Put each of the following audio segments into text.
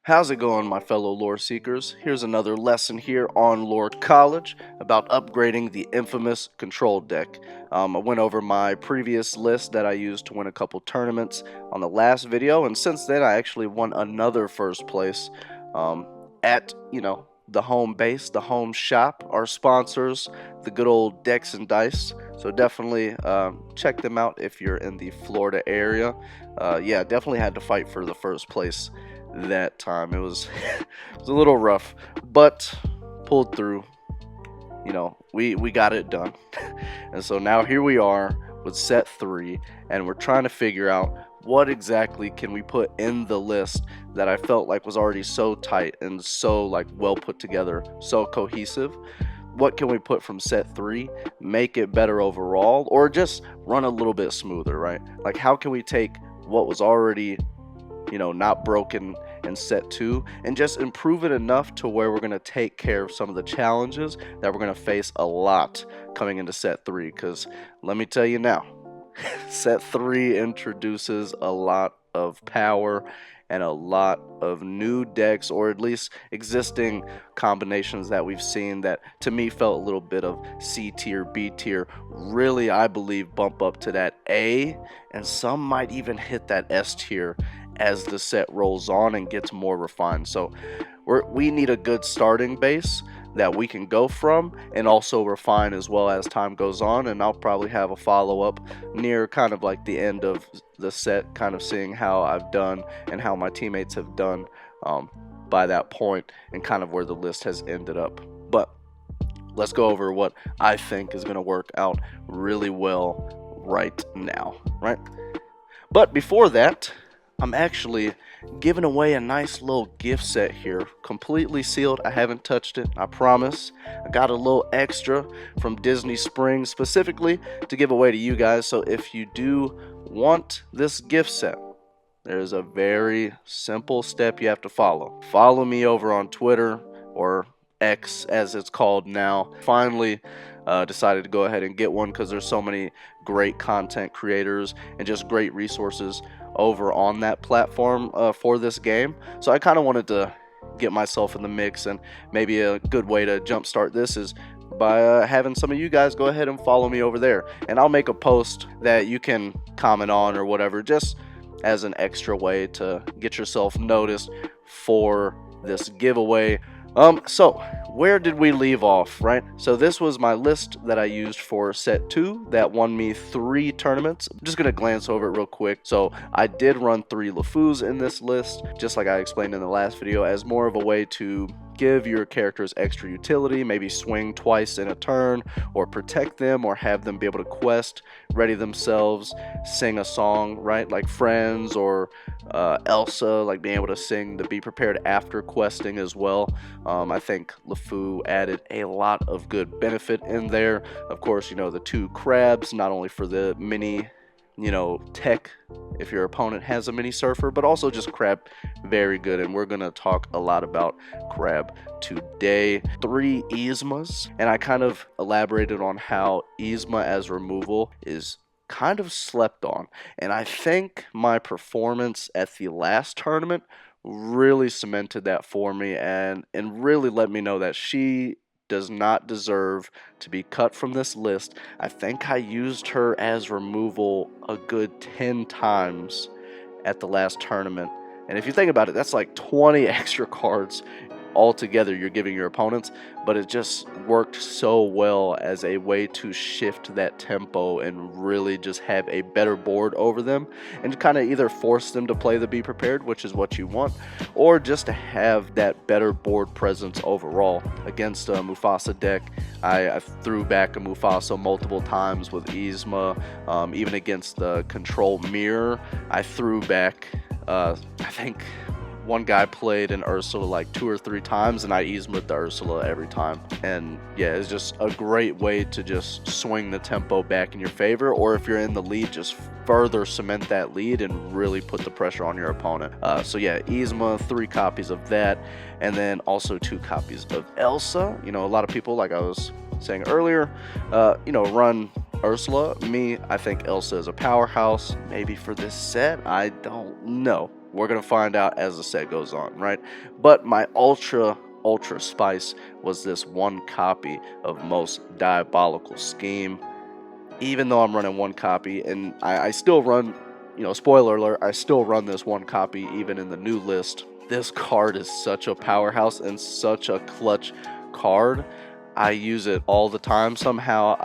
How's it going, my fellow lore seekers? Here's another lesson here on Lore College about upgrading the infamous control deck. I went over my previous list that I used to win a couple tournaments on the last video, and since then I actually won another first place at, the home base, the home shop, our sponsors, the good old Decks and Dice. So definitely check them out if you're in the Florida area. Yeah, definitely had to fight for the first place that time. It was it was a little rough, but pulled through. We got it done. And so now here we are with set 3, and we're trying to figure out what exactly can we put in the list that I felt like was already so tight and so like well put together, so cohesive. What can we put from set 3, make it better overall, or just run a little bit smoother, right? Like, how can we take what was already not broken in set 2 and just improve it enough to where we're going to take care of some of the challenges that we're going to face a lot coming into set 3? Because let me tell you now, set 3 introduces a lot of power and a lot of new decks, or at least existing combinations that we've seen that to me felt a little bit of C tier, B tier, really I believe bump up to that A, and some might even hit that S tier as the set rolls on and gets more refined. So we need a good starting base that we can go from and also refine as well as time goes on, and I'll probably have a follow-up near kind of like the end of the set, kind of seeing how I've done and how my teammates have done by that point, and kind of where the list has ended up. But let's go over what I think is going to work out really well right now, right? But before that, I'm actually giving away a nice little gift set here, completely sealed. I haven't touched it, I promise. I got a little extra from Disney Springs specifically to give away to you guys. So if you do want this gift set, there's a very simple step you have to follow. Follow me over on Twitter, or X as it's called now. Finally decided to go ahead and get one because there's so many great content creators and just great resources over on that platform for this game. So I kind of wanted to get myself in the mix, and maybe a good way to jumpstart this is by having some of you guys go ahead and follow me over there, and I'll make a post that you can comment on or whatever, just as an extra way to get yourself noticed for this giveaway. So where did we leave off, right? So this was my list that I used for set 2 that won me 3 tournaments. I'm just gonna glance over it real quick. So I did run 3 LeFous in this list, just like I explained in the last video, as more of a way to give your characters extra utility, maybe swing twice in a turn, or protect them, or have them be able to quest, ready themselves, sing a song, right? Like Friends, or Elsa, like being able to sing the Be Prepared after questing as well. I think LeFou added a lot of good benefit in there. Of course, the 2 crabs, not only for the mini tech if your opponent has a mini surfer, but also just crab, very good. And we're gonna talk a lot about crab today. 3 Yzmas, and I kind of elaborated on how Yzma as removal is kind of slept on, and I think my performance at the last tournament really cemented that for me, and really let me know that she does not deserve to be cut from this list. I think I used her as removal a good 10 times at the last tournament, and if you think about it, that's like 20 extra cards altogether you're giving your opponents, but it just worked so well as a way to shift that tempo and really just have a better board over them, and kind of either force them to play the Be Prepared, which is what you want, or just to have that better board presence overall. Against a Mufasa deck, I threw back a Mufasa multiple times with Yzma. Even against the Control Mirror, I threw back I think one guy played an Ursula like 2 or 3 times, and I Yzma'd the Ursula every time. And yeah, it's just a great way to just swing the tempo back in your favor, or if you're in the lead, just further cement that lead and really put the pressure on your opponent. So yeah, Yzma, 3 copies of that, and then also 2 copies of Elsa. A lot of people, like I was saying earlier, run Ursula. Me, I think Elsa is a powerhouse. Maybe for this set, I don't know. We're going to find out as the set goes on, right? But my ultra spice was this one copy of Most Diabolical Scheme. Even though I'm running one copy, and I still run, spoiler alert, I still run this one copy even in the new list. This card is such a powerhouse and such a clutch card. I use it all the time somehow.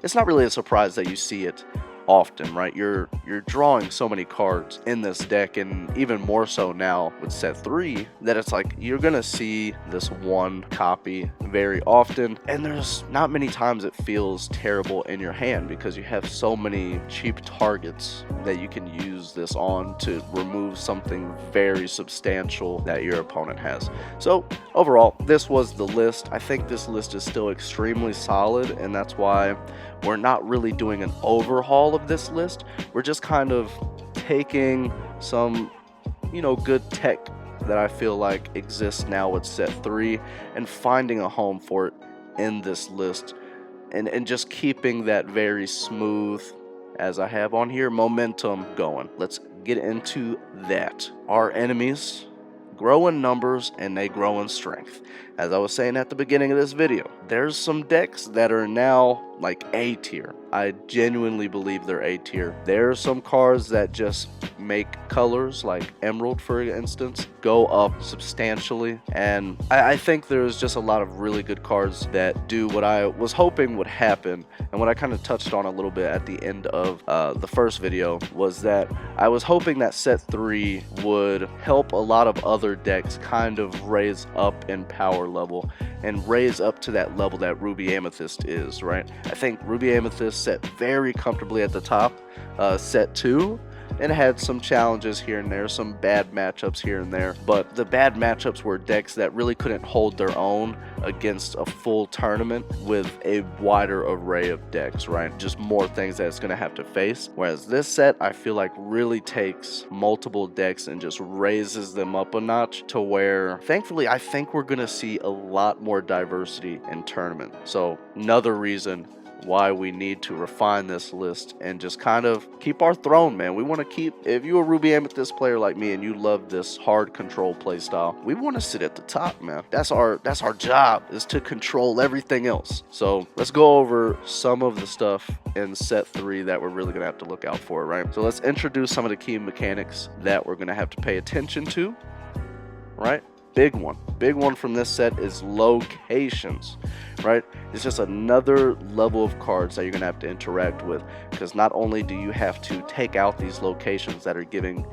It's not really a surprise that you see it often, right? You're drawing so many cards in this deck, and even more so now with set 3, that it's like you're gonna see this one copy very often, and there's not many times it feels terrible in your hand because you have so many cheap targets that you can use this on to remove something very substantial that your opponent has. So overall, this was the list. I think this list is still extremely solid, and that's why we're not really doing an overhaul of this list. We're just kind of taking some, good tech that I feel like exists now with set 3 and finding a home for it in this list, and just keeping that very smooth, as I have on here, momentum going. Let's get into that. Our enemies grow in numbers and they grow in strength. As I was saying at the beginning of this video, there's some decks that are now like A tier. I genuinely believe they're A tier. There are some cards that just make colors, like Emerald for instance, go up substantially, and I think there's just a lot of really good cards that do what I was hoping would happen, and what I kind of touched on a little bit at the end of the first video was that I was hoping that set 3 would help a lot of other decks kind of raise up in power level and raise up to that level that Ruby Amethyst is, right? I think Ruby Amethyst set very comfortably at the top. Set 2, and had some challenges here and there, some bad matchups here and there, but the bad matchups were decks that really couldn't hold their own against a full tournament with a wider array of decks, right? Just more things that it's going to have to face. Whereas this set, I feel like really takes multiple decks and just raises them up a notch to where, thankfully, I think we're going to see a lot more diversity in tournament. So another reason why we need to refine this list and just kind of keep our throne, man. We want to keep, if you're a Ruby Amethyst player like me and you love this hard control playstyle, we want to sit at the top, man. That's our job, is to control everything else. So let's go over some of the stuff in set 3 that we're really gonna have to look out for, right? So let's introduce some of the key mechanics that we're gonna have to pay attention to, right? Big one from this set is locations, right? It's just another level of cards that you're gonna have to interact with, because not only do you have to take out these locations that are giving,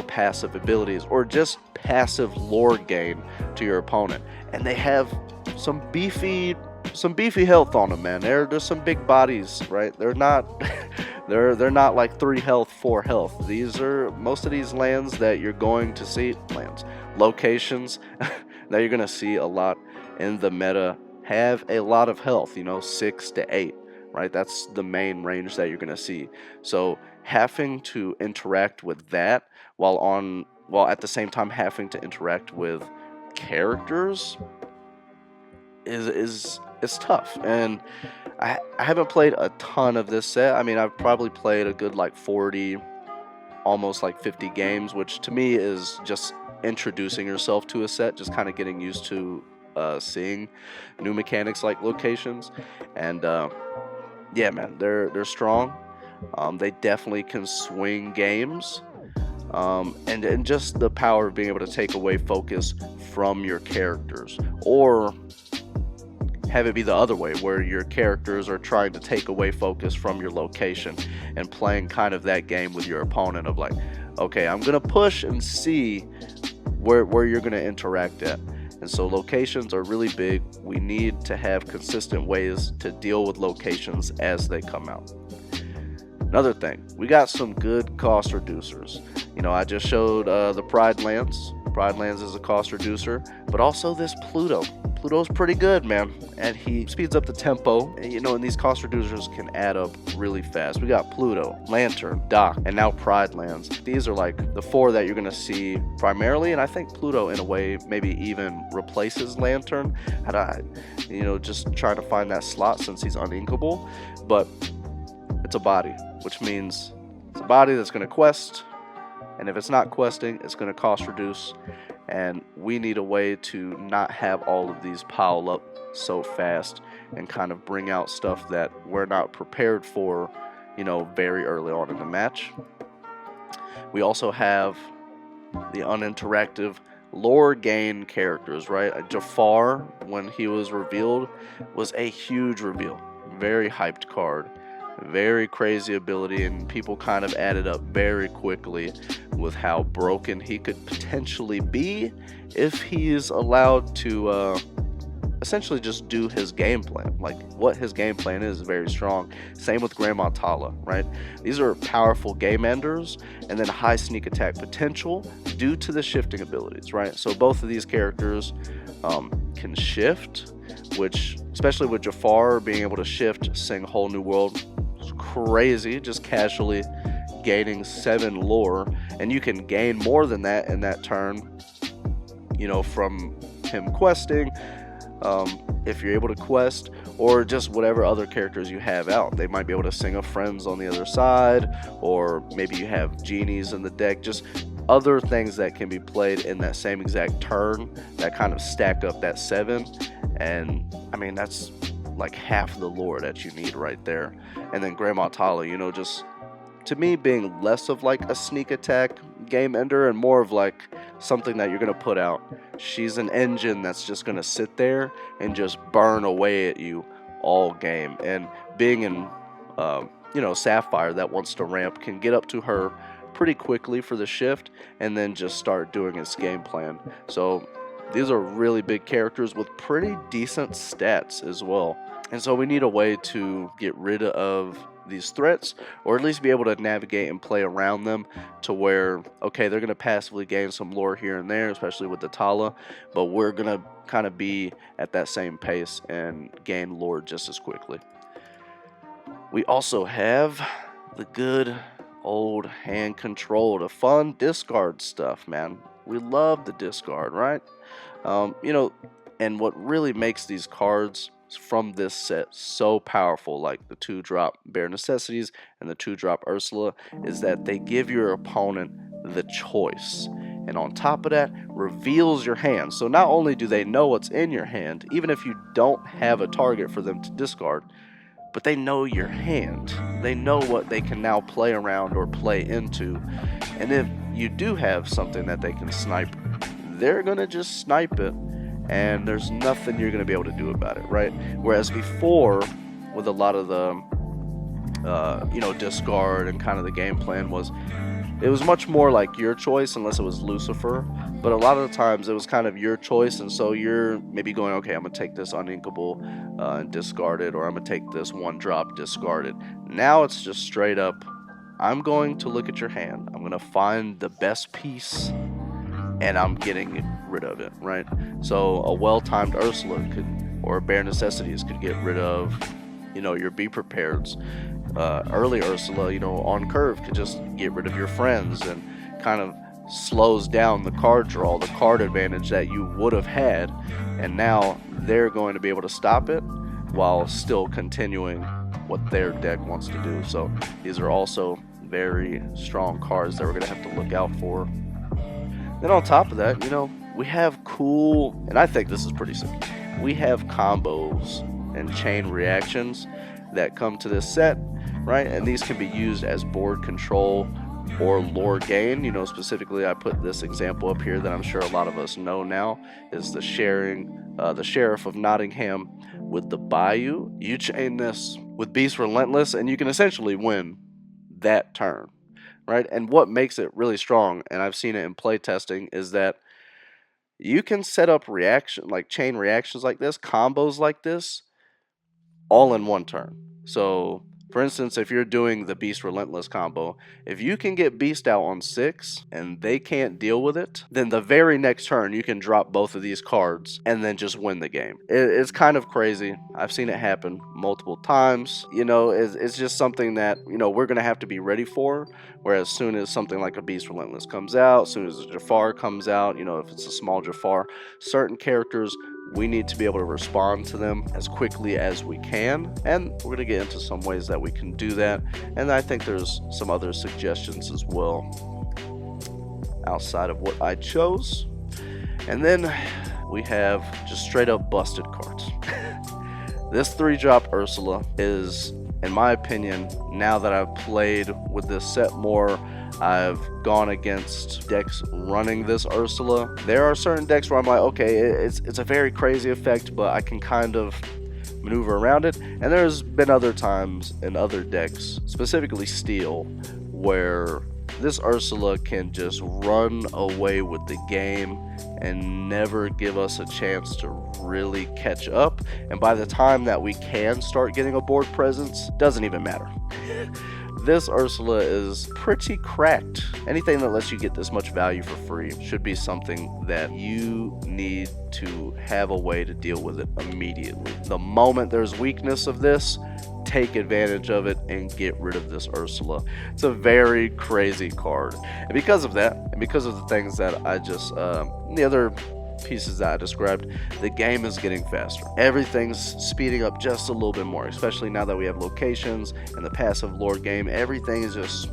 passive abilities or just passive lore gain to your opponent, and they have some beefy health on them, man. There's some big bodies, right? They're not they're not like 3 health, 4 health. These are most of these lands that you're going to see, locations that you're going to see a lot in the meta have a lot of health, 6 to 8, right? That's the main range that you're going to see. So having to interact with that while at the same time having to interact with characters is tough. And I haven't played a ton of this set. I mean, I've probably played a good 40, almost 50 games, which to me is just introducing yourself to a set, just kind of getting used to seeing new mechanics like locations. And yeah, man, they're strong. They definitely can swing games. And just the power of being able to take away focus from your characters, or have it be the other way, where your characters are trying to take away focus from your location and playing kind of that game with your opponent of okay, I'm gonna push and see where you're gonna interact at. And so locations are really big. We need to have consistent ways to deal with locations as they come out. Another thing, we got some good cost reducers. I just showed the Pride Lands. Pride Lands is a cost reducer, but also this Pluto. Pluto's pretty good, man, and he speeds up the tempo, and these cost reducers can add up really fast. We got Pluto, Lantern, Dock, and now Pride Lands. These are the 4 that you're gonna see primarily, and I think Pluto in a way maybe even replaces Lantern. Just trying to find that slot since he's uninkable, but it's a body, which means it's a body that's gonna quest, And if it's not questing, it's going to cost reduce. And we need a way to not have all of these pile up so fast and kind of bring out stuff that we're not prepared for, very early on in the match. We also have the uninteractive lore gain characters, right? Jafar, when he was revealed, was a huge reveal. Very hyped card. Very crazy ability, and people kind of added up very quickly with how broken he could potentially be if he's allowed to essentially just do his game plan. Like, what his game plan is very strong. Same with Grandma Tala, right? These are powerful game enders and then high sneak attack potential due to the shifting abilities, right? So both of these characters can shift, which, especially with Jafar being able to shift, sing Whole New World, is crazy, just casually gaining 7 lore, and you can gain more than that in that turn, from him questing, if you're able to quest, or just whatever other characters you have out. They might be able to sing a friends on the other side, or maybe you have genies in the deck, just other things that can be played in that same exact turn that kind of stack up that 7. And I mean, that's like half the lore that you need right there. And then Grandma Tala, just to me being less of like a sneak attack game ender and more of like something that you're going to put out. She's an engine that's just going to sit there and just burn away at you all game. And being in, Sapphire that wants to ramp can get up to her pretty quickly for the shift and then just start doing its game plan. So these are really big characters with pretty decent stats as well. And so we need a way to get rid of these threats, or at least be able to navigate and play around them to where, okay, they're going to passively gain some lore here and there, especially with the Tala, but we're going to kind of be at that same pace and gain lore just as quickly. We also have the good old hand control, the fun discard stuff, man. We love the discard, right? And what really makes these cards from this set so powerful, like the 2-drop Bare Necessities and the 2-drop Ursula, is that they give your opponent the choice. And on top of that, reveals your hand. So not only do they know what's in your hand, even if you don't have a target for them to discard, but they know your hand. They know what they can now play around or play into. And if you do have something that they can snipe, they're going to just snipe it, and there's nothing you're going to be able to do about it, right? Whereas before, with a lot of the, discard and kind of the game plan it was much more like your choice, unless it was Lucifer. But a lot of the times it was kind of your choice, and so you're maybe going, okay, I'm going to take this uninkable and discard it, or I'm going to take this 1-drop, discard it. Now it's just straight up, I'm going to look at your hand, I'm going to find the best piece, and I'm getting rid of it, right? So a well-timed Ursula or Bare Necessities could get rid of, your Be Prepareds. Early Ursula, on curve could just get rid of your friends and kind of slows down the card draw, the card advantage that you would have had, and now they're going to be able to stop it while still continuing what their deck wants to do. So these are also very strong cards that we're going to have to look out for. Then on top of that, we have cool, and I think this is pretty simple, we have combos and chain reactions that come to this set, right? And these can be used as board control or lore gain. Specifically, I put this example up here that I'm sure a lot of us know now, is the Sheriff of Nottingham with the Bayou. You chain this with Beast Relentless, and you can essentially win that turn, right? And what makes it really strong, and I've seen it in playtesting, is that you can set up chain reactions like this, combos like this, all in one turn. So, for instance, if you're doing the Beast Relentless combo, if you can get Beast out on 6 and they can't deal with it, then the very next turn you can drop both of these cards and then just win the game. It's kind of crazy. I've seen it happen multiple times. It's just something that, we're going to have to be ready for. Whereas as soon as something like a Beast Relentless comes out, as soon as a Jafar comes out, if it's a small Jafar, certain characters, we need to be able to respond to them as quickly as we can, and we're going to get into some ways that we can do that, and I think there's some other suggestions as well. outside of what I chose. And then we have just straight up busted cards. This 3-drop Ursula is, in my opinion, now that I've played with this set more, I've gone against decks running this Ursula. There are certain decks where I'm like, okay, it's a very crazy effect, but I can kind of maneuver around it. And there's been other times in other decks, specifically Steel, where this Ursula can just run away with the game and never give us a chance to really catch up. And by the time that we can start getting a board presence, doesn't even matter. This Ursula is pretty cracked. Anything that lets you get this much value for free should be something that you need to have a way to deal with it immediately. The moment there's weakness of this, take advantage of it and get rid of this Ursula. It's a very crazy card. And because of that, and because of the things that I just, the other pieces that I described, the game is getting faster. Everything's speeding up just a little bit more, especially now that we have locations and the passive lord game. Everything is just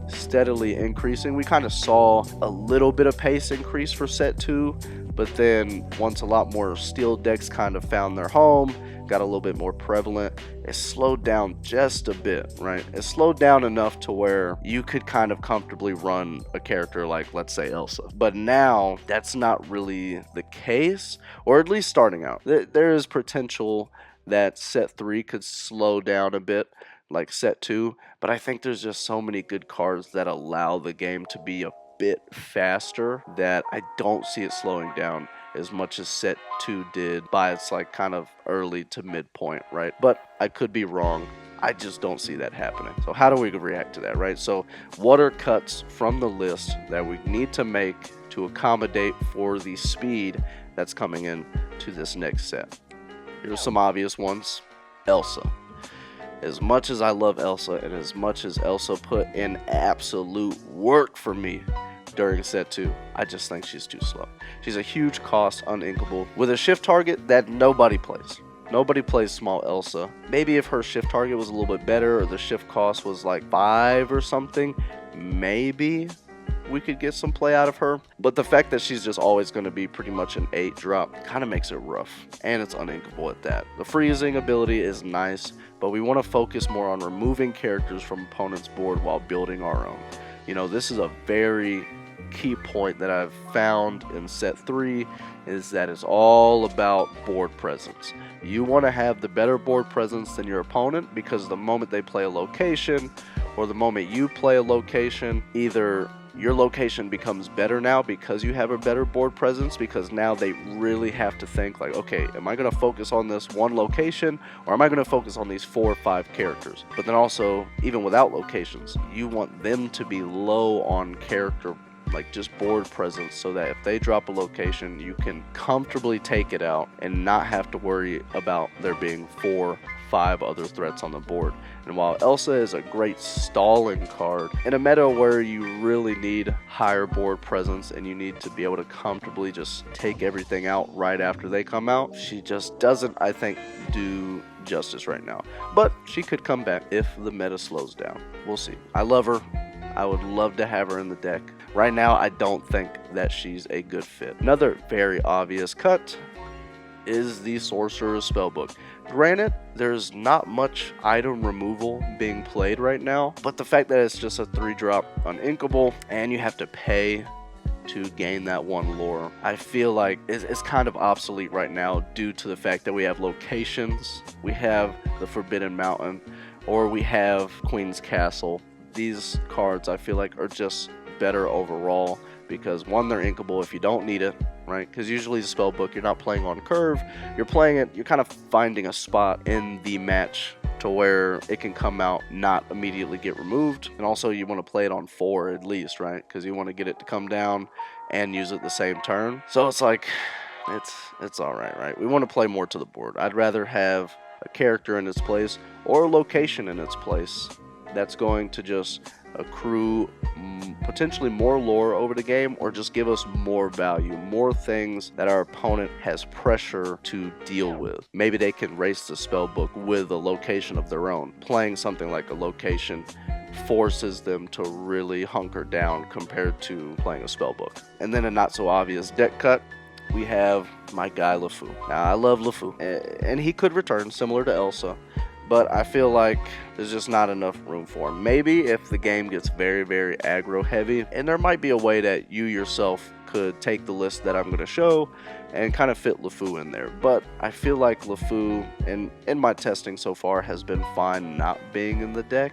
steadily increasing. We kind of saw a little bit of pace increase for set 2, but then once a lot more steel decks kind of found their home, got a little bit more prevalent, it slowed down just a bit, right? It slowed down enough to where you could kind of comfortably run a character like, let's say, Elsa. But now that's not really the case, or at least starting out. There is potential that set 3 could slow down a bit like set 2, but I think there's just so many good cards that allow the game to be a bit faster that I don't see it slowing down as much as set 2 did by its like kind of early to midpoint, right? But I could be wrong. I just don't see that happening. So how do we react to that, right? So what are cuts from the list that we need to make to accommodate for the speed that's coming in to this next set? Here's some obvious ones. Elsa. As much as I love Elsa and as much as Elsa put in absolute work for me during set 2, I just think she's too slow. She's a huge cost, uninkable, with a shift target that nobody plays. Nobody plays small Elsa. Maybe if her shift target was a little bit better, or the shift cost was like 5 or something, maybe we could get some play out of her. But the fact that she's just always going to be pretty much an 8-drop kind of makes it rough, and it's uninkable at that. The freezing ability is nice, but we want to focus more on removing characters from opponents' board while building our own. You know, this is a very key point that I've found in set 3, is that it's all about board presence. You want to have the better board presence than your opponent, because the moment they play a location, or the moment you play a location, either your location becomes better now because you have a better board presence, because now they really have to think like, okay, am I going to focus on this one location, or am I going to focus on these 4 or 5 characters? But then also, even without locations, you want them to be low on character, like just board presence, so that if they drop a location, you can comfortably take it out and not have to worry about there being 4, 5 other threats on the board. And while Elsa is a great stalling card, in a meta where you really need higher board presence and you need to be able to comfortably just take everything out right after they come out, she just doesn't, I think, do justice right now. But she could come back if the meta slows down. We'll see. I love her. I would love to have her in the deck. Right now, I don't think that she's a good fit. Another very obvious cut is the Sorcerer's Spellbook. Granted, there's not much item removal being played right now, but the fact that it's just a 3-drop uninkable and you have to pay to gain that 1 lore, I feel like it's kind of obsolete right now due to the fact that we have locations, we have the Forbidden Mountain, or we have Queen's Castle. These cards, I feel like, are just better overall because, one, they're inkable if you don't need it, right? Because usually the spellbook, you're not playing on curve, you're playing it, you're kind of finding a spot in the match to where it can come out, not immediately get removed. And also you want to play it on 4 at least, right? Because you want to get it to come down and use it the same turn. So it's like, it's alright, right? We want to play more to the board. I'd rather have a character in its place or a location in its place that's going to just accrue potentially more lore over the game, or just give us more value, more things that our opponent has pressure to deal with. Maybe they can race the spellbook with a location of their own, playing something like a location, forces them to really hunker down compared to playing a spellbook. And then a not so obvious deck cut, we have my guy LeFou. Now I love LeFou, and he could return similar to Elsa, but I feel like there's just not enough room for him. Maybe if the game gets very, very aggro heavy, and there might be a way that you yourself could take the list that I'm going to show and kind of fit LeFou in there. But I feel like LeFou, in my testing so far, has been fine not being in the deck.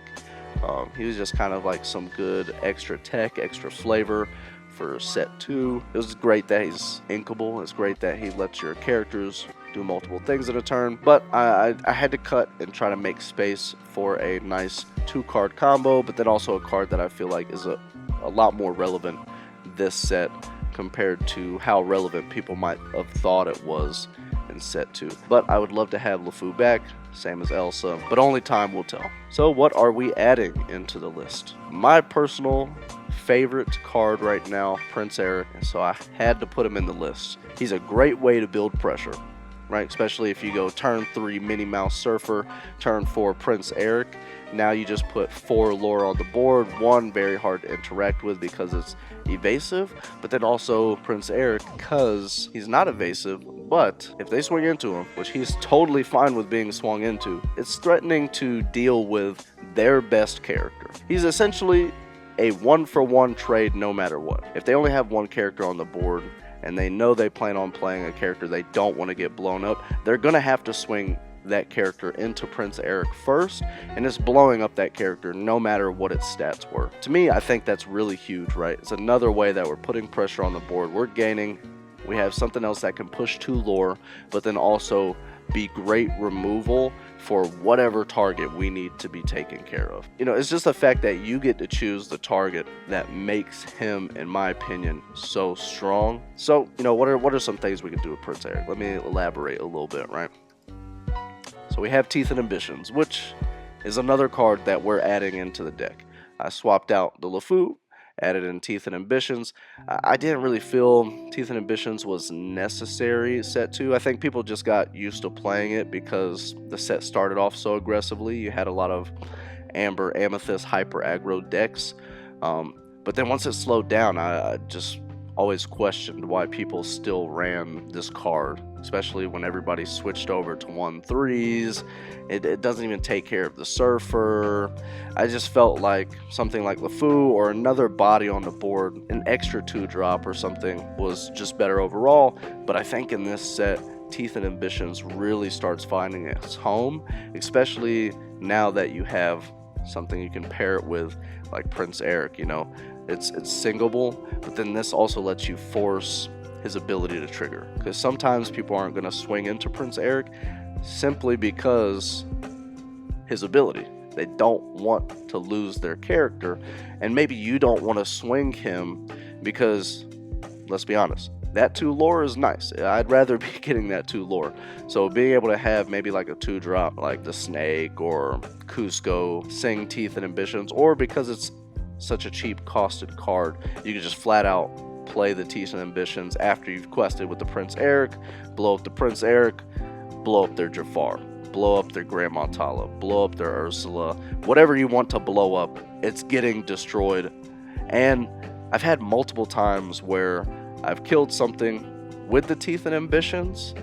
He was just kind of like some good extra tech, extra flavor for set 2. It was great that he's inkable. It's great that he lets your characters do multiple things in a turn, but I had to cut and try to make space for a nice 2-card combo, but then also a card that I feel like is a lot more relevant this set compared to how relevant people might have thought it was in set 2. But I would love to have LeFou back, same as Elsa, but only time will tell. So what are we adding into the list? My personal favorite card right now, Prince Eric, so I had to put him in the list. He's a great way to build pressure, right? Especially if you go turn 3 Minnie Mouse Surfer, turn 4 Prince Eric. Now you just put 4 lore on the board. 1 very hard to interact with because it's evasive, but then also Prince Eric because he's not evasive, but if they swing into him, which he's totally fine with being swung into, it's threatening to deal with their best character. He's essentially a 1-for-1 trade no matter what. If they only have 1 character on the board and they know they plan on playing a character they don't want to get blown up, they're going to have to swing that character into Prince Eric first, and it's blowing up that character no matter what its stats were. To me, I think that's really huge, right? It's another way that we're putting pressure on the board. We're gaining, we have something else that can push 2 lore, but then also be great removal for whatever target we need to be taken care of. You know, it's just the fact that you get to choose the target that makes him, in my opinion, so strong. So, you know, what are some things we can do with Prince Eric? Let me elaborate a little bit, right? So we have Teeth and Ambitions, which is another card that we're adding into the deck. I swapped out the LeFou, added in Teeth and Ambitions. I didn't really feel Teeth and Ambitions was necessary set 2. I think people just got used to playing it because the set started off so aggressively. You had a lot of Amber, Amethyst, hyper aggro decks. But then once it slowed down, I just always questioned why people still ran this card, especially when everybody switched over to 1/3s. It doesn't even take care of the Surfer. I just felt like something like LeFou or another body on the board, an extra 2-drop or something, was just better overall. But I think in this set, Teeth and Ambitions really starts finding its home, especially now that you have something you can pair it with, like Prince Eric. You know, it's singable, but then this also lets you force his ability to trigger, because sometimes people aren't going to swing into Prince Eric simply because his ability. They don't want to lose their character, and maybe you don't want to swing him because, let's be honest, that 2 lore is nice. I'd rather be getting that 2 lore. So being able to have maybe like a 2-drop like the Snake or Cusco, sing Teeth and Ambitions, or because it's such a cheap costed card, you can just flat out play the Teeth and Ambitions after you've quested with the Prince Eric, blow up the Prince Eric, blow up their Jafar, blow up their Grand Montala, blow up their Ursula, whatever you want to blow up, it's getting destroyed. And I've had multiple times where I've killed something with the Teeth and Ambitions,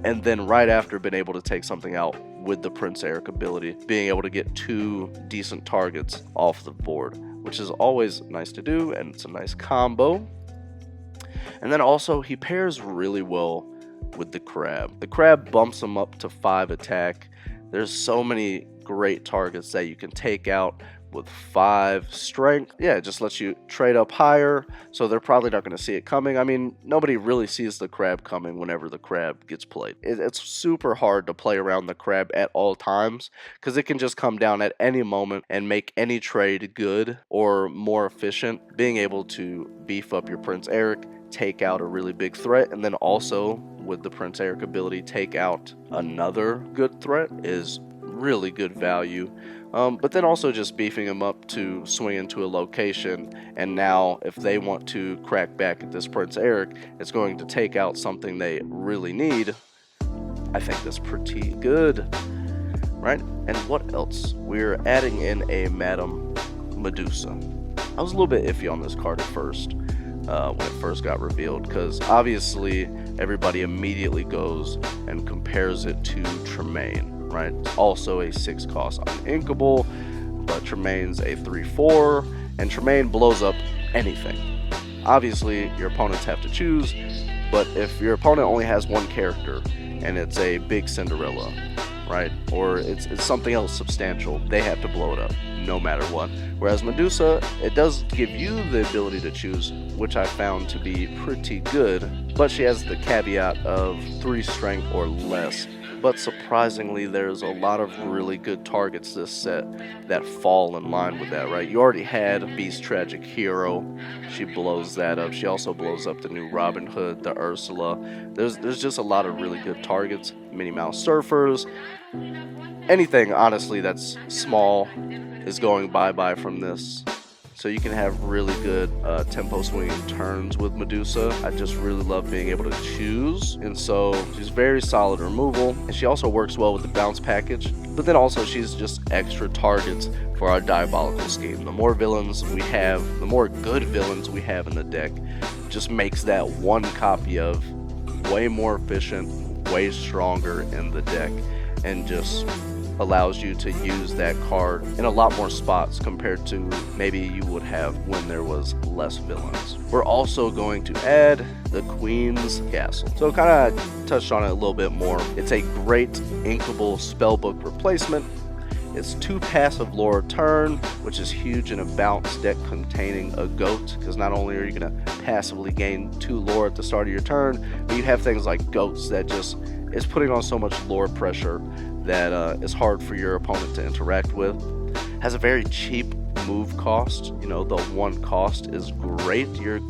and then right after been able to take something out with the Prince Eric ability, being able to get 2 decent targets off the board, which is always nice to do, and it's a nice combo. And then also, he pairs really well with the Crab. The Crab bumps him up to 5 attack. There's so many great targets that you can take out with 5 strength. Yeah, it just lets you trade up higher, so they're probably not going to see it coming. I mean, nobody really sees the Crab coming whenever the Crab gets played. It's super hard to play around the Crab at all times, because it can just come down at any moment and make any trade good or more efficient. Being able to beef up your Prince Eric, take out a really big threat, and then also with the Prince Eric ability take out another good threat is really good value. But then also just beefing them up to swing into a location, and now if they want to crack back at this Prince Eric, it's going to take out something they really need. I think that's pretty good, right? And what else? We're adding in a Madam Medusa. I was a little bit iffy on this card at first, when it first got revealed, because obviously everybody immediately goes and compares it to Tremaine, right? It's also a 6 cost uninkable, but Tremaine's a 3/4, and Tremaine blows up anything. Obviously, your opponents have to choose, but if your opponent only has one character and it's a big Cinderella, right, or it's something else substantial, they have to blow it up no matter what. Whereas Medusa, it does give you the ability to choose, which I found to be pretty good, but she has the caveat of 3 strength or less. But surprisingly, there's a lot of really good targets this set that fall in line with that, right? You already had Beast Tragic Hero. She blows that up. She also blows up the new Robin Hood, the Ursula. There's just a lot of really good targets. Minnie Mouse Surfers. Anything, honestly, that's small is going bye-bye from this. So you can have really good tempo swinging turns with Medusa. I just really love being able to choose. And so she's very solid removal. And she also works well with the bounce package. But then also she's just extra targets for our diabolical scheme. The more villains we have, the more good villains we have in the deck, just makes that one copy of way more efficient, way stronger in the deck, and just allows you to use that card in a lot more spots compared to maybe you would have when there was less villains. We're also going to add the Queen's Castle. So kind of touched on it a little bit more. It's a great inkable spellbook replacement. It's 2 passive lore a turn, which is huge in a balanced deck containing a goat, because not only are you going to passively gain 2 lore at the start of your turn, but you have things like goats that just is putting on so much lore pressure that is hard for your opponent to interact with. Has a very cheap move cost. You know, the 1 cost is great. You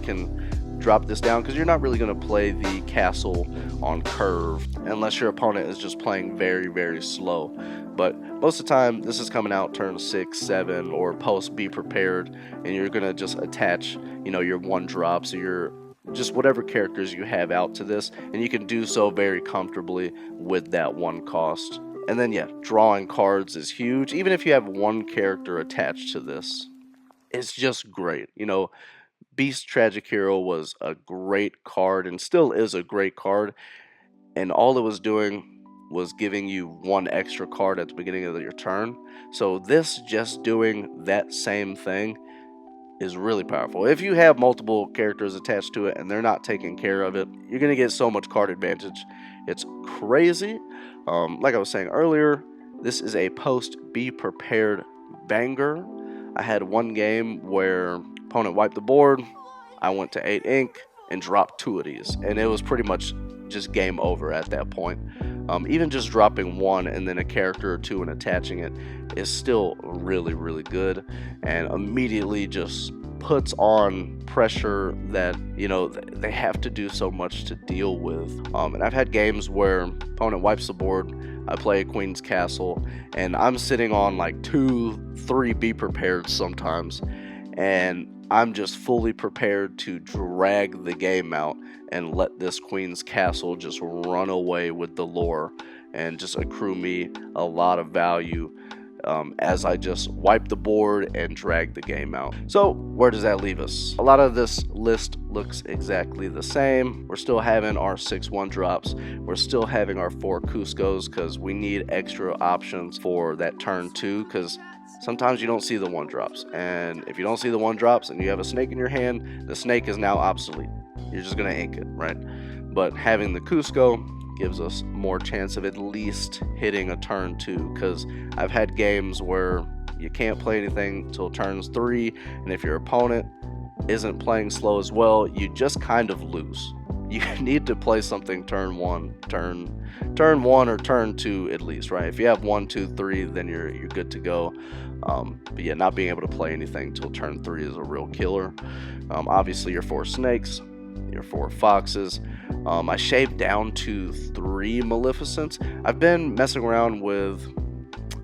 can drop this down because you're not really going to play the castle on curve unless your opponent is just playing very, very slow. But most of the time, this is coming out turn 6, 7, or post Be Prepared, and you're going to just attach, your 1 drops or your just whatever characters you have out to this, and you can do so very comfortably with that 1 cost. And then yeah, drawing cards is huge. Even if you have 1 character attached to this, it's just great. Beast Tragic Hero was a great card and still is a great card, and all it was doing was giving you 1 extra card at the beginning of your turn. So this just doing that same thing is really powerful. If you have multiple characters attached to it and they're not taking care of it, you're going to get so much card advantage. It's crazy. Like I was saying earlier, this is a post Be Prepared banger. I had 1 game where opponent wiped the board, I went to 8 ink and dropped 2 of these, and it was pretty much just game over at that point. Even just dropping 1 and then a character or 2 and attaching it is still really, really good, and immediately just puts on pressure that they have to do so much to deal with. And I've had games where opponent wipes the board, I play a Queen's Castle, and I'm sitting on like 2, 3 Be Prepared sometimes, and I'm just fully prepared to drag the game out and let this Queen's Castle just run away with the lore and just accrue me a lot of value as I just wipe the board and drag the game out. So where does that leave us? A lot of this list looks exactly the same. We're still having our 6 1-drops. We're still having our 4 Cuscos because we need extra options for that turn 2, because sometimes you don't see the 1-drops, and if you don't see the 1-drops and you have a snake in your hand, the snake is now obsolete. You're just gonna ink it, right? But having the Cusco gives us more chance of at least hitting a turn 2, because I've had games where you can't play anything till turns 3, and if your opponent isn't playing slow as well, you just kind of lose. You need to play something turn 1 or turn 2 at least, right? If you have 1, 2, 3, then you're good to go. But yeah, not being able to play anything till turn 3 is a real killer. Obviously your 4 snakes, your 4 foxes. I shaved down to 3 Maleficents. I've been messing around with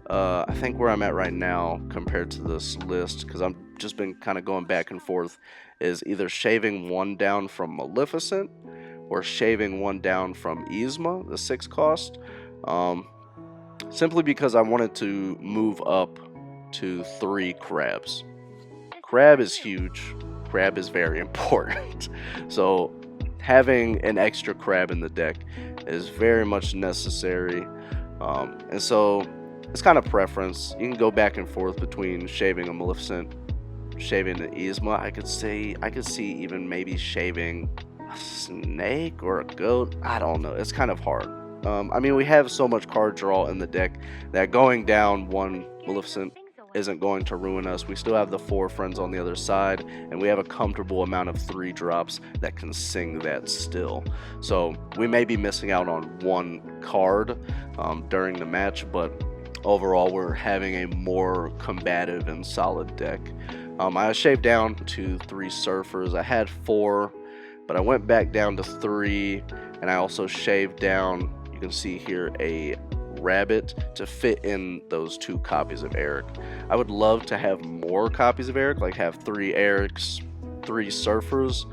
I think where I'm at right now compared to this list, because I've just been kind of going back and forth, is either shaving 1 down from Maleficent or shaving 1 down from Yzma, the 6 cost, simply because I wanted to move up to 3 crabs. Crab is huge. Crab is very important. So having an extra crab in the deck is very much necessary. And so it's kind of preference. You can go back and forth between shaving a Maleficent, shaving an Yzma. I could see even maybe shaving a snake or a goat. I don't know. It's kind of hard. I mean, we have so much card draw in the deck that going down one Maleficent isn't going to ruin us. We still have the 4 friends on the other side, and we have a comfortable amount of 3 drops that can sing that still. So we may be missing out on 1 card during the match, but overall we're having a more combative and solid deck. I shaved down to 3 surfers. I had 4, but I went back down to 3, and I also shaved down, you can see here, a rabbit to fit in those 2 copies of Eric. I would love to have more copies of Eric, like have 3 Erics, 3 surfers,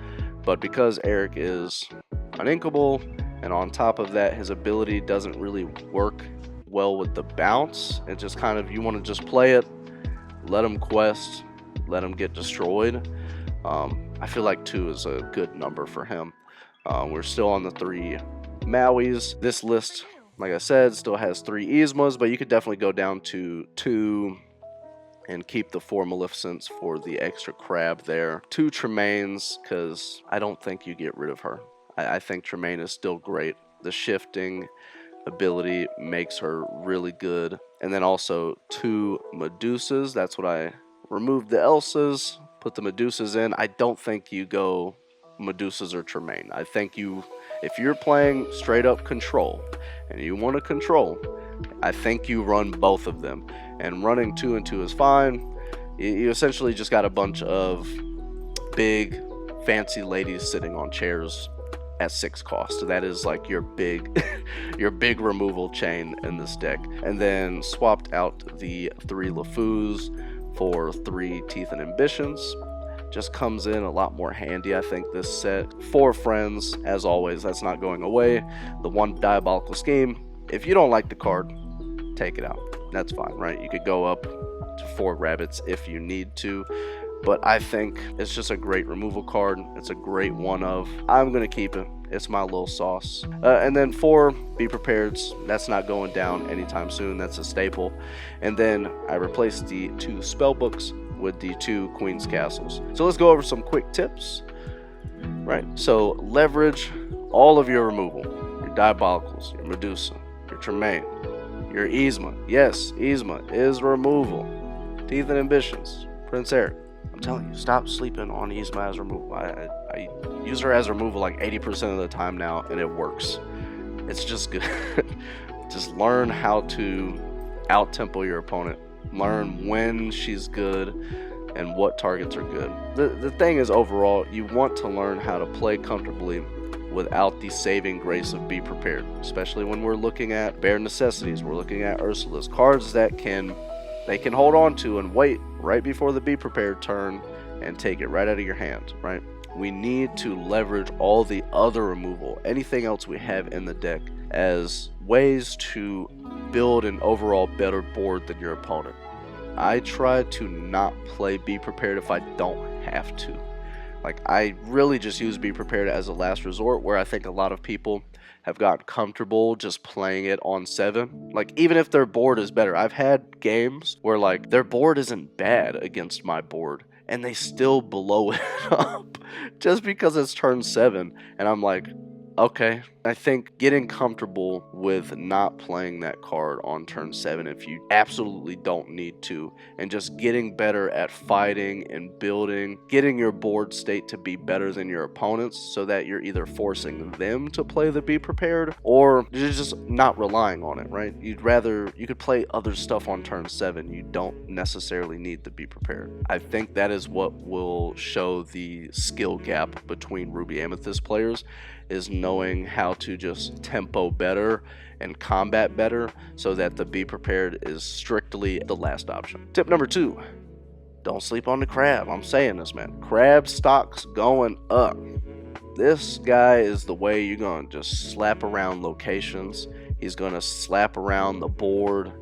but because Eric is uninkable, and on top of that his ability doesn't really work well with the bounce, it just kind of, you want to just play it, let him quest, let him get destroyed. I feel like 2 is a good number for him. We're still on the 3 Mauis. This list, like I said, still has 3 Yzmas, but you could definitely go down to 2 and keep the 4 Maleficents for the extra crab there. 2 Tremaines, because I don't think you get rid of her. I think Tremaine is still great. The shifting ability makes her really good. And then also 2 Medusas. That's what I removed the Elsas, put the Medusas in. I don't think you go Medusas or Tremaine. I think if you're playing straight up control and you want to control, I think you run both of them. And running 2 and 2 is fine. You essentially just got a bunch of big fancy ladies sitting on chairs at 6 cost. That is like your big your big removal chain in this deck. And then swapped out the 3 LeFous for 3 Teeth and Ambitions. Just comes in a lot more handy, I think, this set. 4 friends, as always, that's not going away. The 1 Diabolical Scheme. If you don't like the card, take it out. That's fine, right? You could go up to 4 rabbits if you need to. But I think it's just a great removal card. It's a great one of. I'm going to keep it. It's my little sauce. And then 4 Be Prepared. That's not going down anytime soon. That's a staple. And then I replaced the 2 Spellbooks with the 2 Queen's Castles. So let's go over some quick tips. Right. So leverage all of your removal. Your Diabolicals, your Medusa, your Tremaine, your Yzma. Yes, Yzma is removal. Teeth and Ambitions. Prince Eric. I'm telling you, stop sleeping on Yzma as removal. I use her as removal like 80% of the time now, and it works. It's just good. Just learn how to out-tempo your opponent. Learn when she's good and what targets are good. The thing is, overall, you want to learn how to play comfortably without the saving grace of Be Prepared, especially when we're looking at Bare Necessities, we're looking at Ursula's cards that they can hold on to and wait right before the Be Prepared turn and take it right out of your hand, right? We need to leverage all the other removal, anything else we have in the deck, as ways to build an overall better board than your opponent. I try to not play Be Prepared if I don't have to. Like, I really just use Be Prepared as a last resort, where I think a lot of people have gotten comfortable just playing it on 7. Like, even if their board is better. I've had games where, like, their board isn't bad against my board, and they still blow it up just because it's turn 7. And I'm like, okay. I think getting comfortable with not playing that card on turn 7 if you absolutely don't need to, and just getting better at fighting and building, getting your board state to be better than your opponents, so that you're either forcing them to play the Be Prepared, or you're just not relying on it, right? You could play other stuff on turn 7. You don't necessarily need the Be Prepared. I think that is what will show the skill gap between Ruby Amethyst players, is knowing how to just tempo better and combat better, so that the Be Prepared is strictly the last option. Tip number 2, don't sleep on the crab. I'm saying this, man. Crab stocks going up. This guy is the way you're going to just slap around locations. He's going to slap around the board.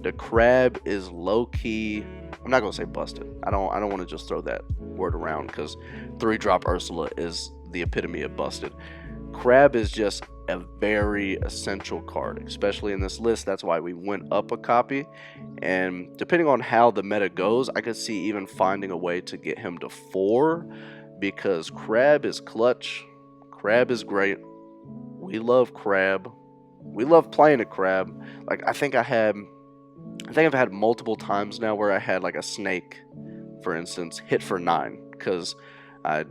The crab is low-key I'm not gonna say busted. I don't want to just throw that word around, because 3-drop Ursula is the epitome of busted. Crab is just a very essential card, especially in this list. That's why we went up a copy, and depending on how the meta goes, I could see even finding a way to get him to 4, because Crab is clutch. Crab is great. We love Crab. We love playing a Crab. Like, I think I've had multiple times now where I had like a snake, for instance, hit for 9, because I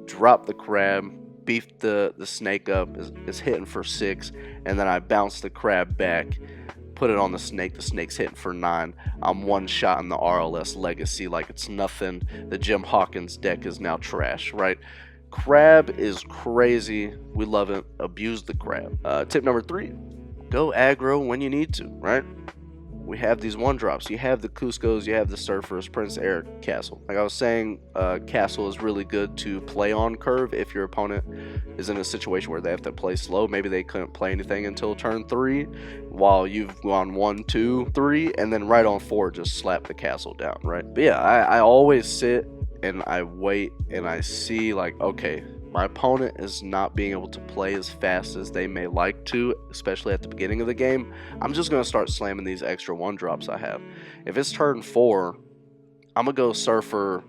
dropped the Crab, beefed the snake up, is hitting for 6, and then I bounced the Crab back, put it on the snake's hitting for 9. I'm one shot in the RLS Legacy like it's nothing. The Jim Hawkins deck is now trash, right? Crab is crazy. We love it. Abuse the Crab. Tip number 3, go aggro when you need to, right? We have these 1-drops. You have the Cuscos, you have the Surfers, Prince Eric, Castle. Like I was saying, Castle is really good to play on curve if your opponent is in a situation where they have to play slow. Maybe they couldn't play anything until turn 3, while you've gone 1, 2, 3, and then right on 4 just slap the Castle down, right? But yeah, I always sit and I wait and I see, like, okay, my opponent is not being able to play as fast as they may like to, especially at the beginning of the game. I'm just going to start slamming these extra 1-drops I have. If it's turn 4, I'm going to go Surfer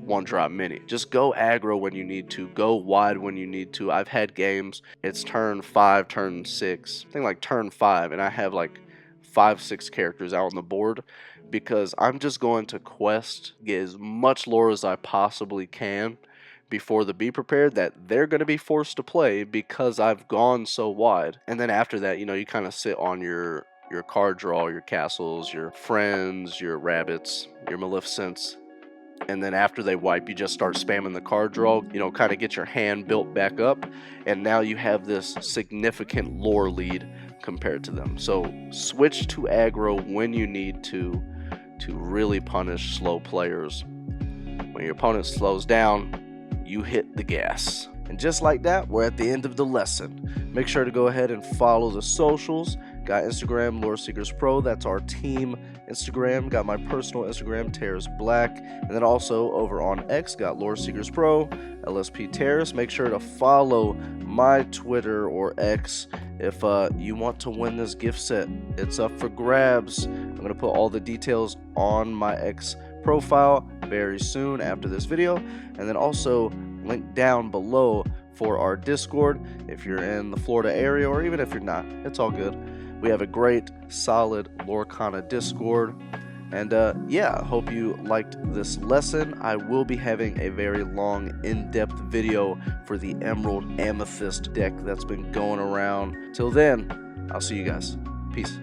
1-drop mini. Just go aggro when you need to. Go wide when you need to. I've had games, it's turn 5, turn 6, I think like turn 5, and I have like 5, 6 characters out on the board, because I'm just going to quest, get as much lore as I possibly can before the Be Prepared that they're going to be forced to play, because I've gone so wide. And then after that, you know, you kind of sit on your card draw, your castles, your friends, your rabbits, your Maleficents, and then after they wipe, you just start spamming the card draw, you know, kind of get your hand built back up, and now you have this significant lore lead compared to them. So switch to aggro when you need to really punish slow players. When your opponent slows down, you hit the gas. And just like that, we're at the end of the lesson. Make sure to go ahead and follow the socials. Got Instagram, Lore Seekers Pro, that's our team Instagram. Got my personal Instagram, Terrace Black. And then also over on X, got Lore Seekers Pro, LSP Terrace. Make sure to follow my Twitter or X if you want to win this gift set. It's up for grabs. I'm going to put all the details on my X profile very soon after this video, and then also link down below for our Discord if you're in the Florida area, or even if you're not, it's all good. We have a great solid Lorcana Discord, and yeah, I hope you liked this lesson. I will be having a very long in-depth video for the Emerald Amethyst deck that's been going around. Till then, I'll see you guys. Peace.